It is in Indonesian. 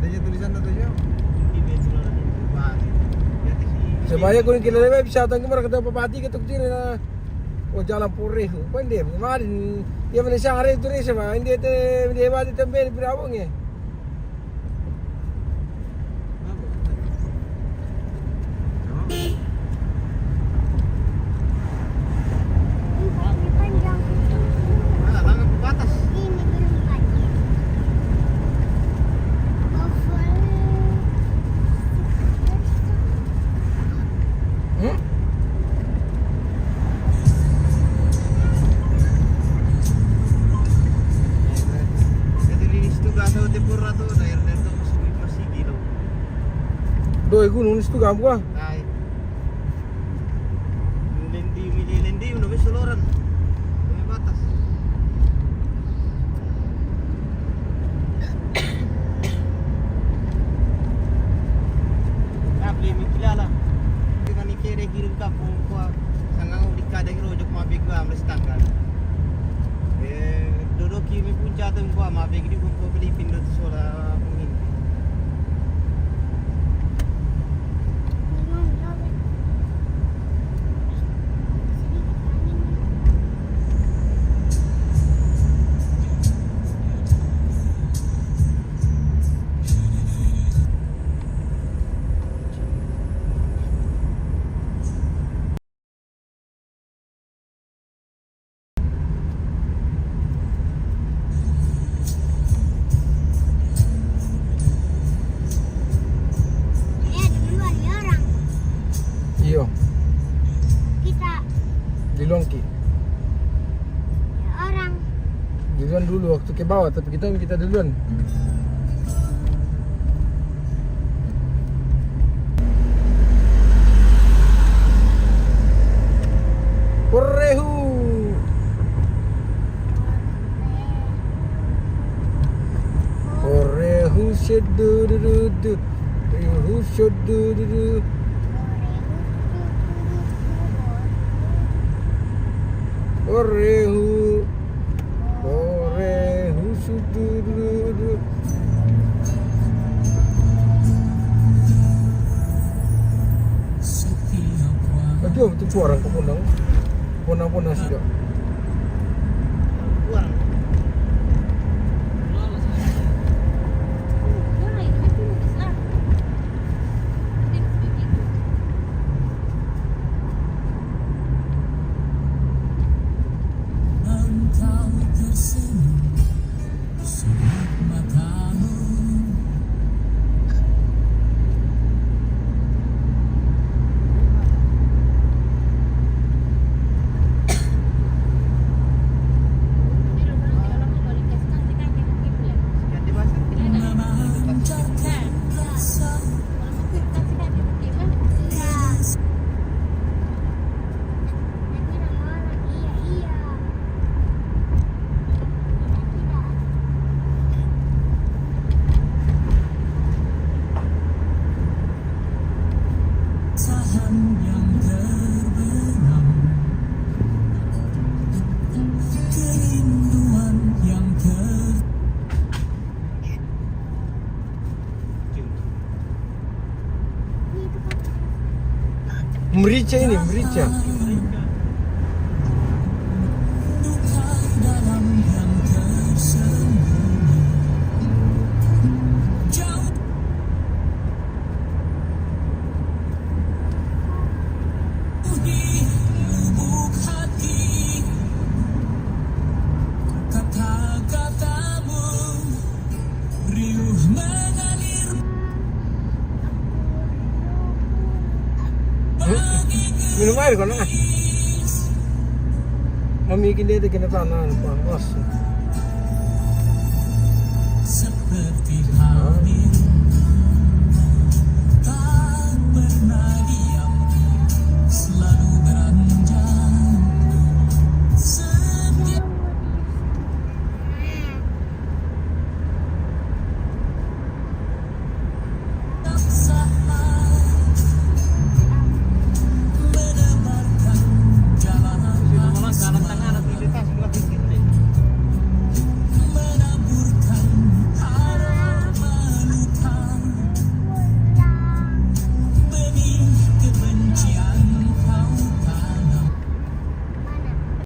aja tulisan atau jauh. Di betul ada di depan. Sebaya kung kilala bisa tang kemar kata papati ketuk tira na o jalan purih. Pwede marin ya mana sang hari turis sama hindi te hindi ba te tembe birawong eh. Doi gunung itu gampang ah. Ay. Lendi, udah bisa loran. May batas. Beli mikilala. Dengan ikere kirim kapung ko sangang dikada hirojok mabig ko amres tanggal. Dodo kimi punca tem ko mabig di ko beli pindot sola pengin. Iyo, Kita di Longki. orang Duluan dulu waktu ke bawah tapi kita duluan. Korehu. Korehu sedududu. Korehu sedududu. Korehu. Korehu sedududu. Aduh, itu orang ke Punang. Punang sih dok. Kurang. Merica ini, merica. Minum air kau nak? Mami kini dia kena tanah, pas.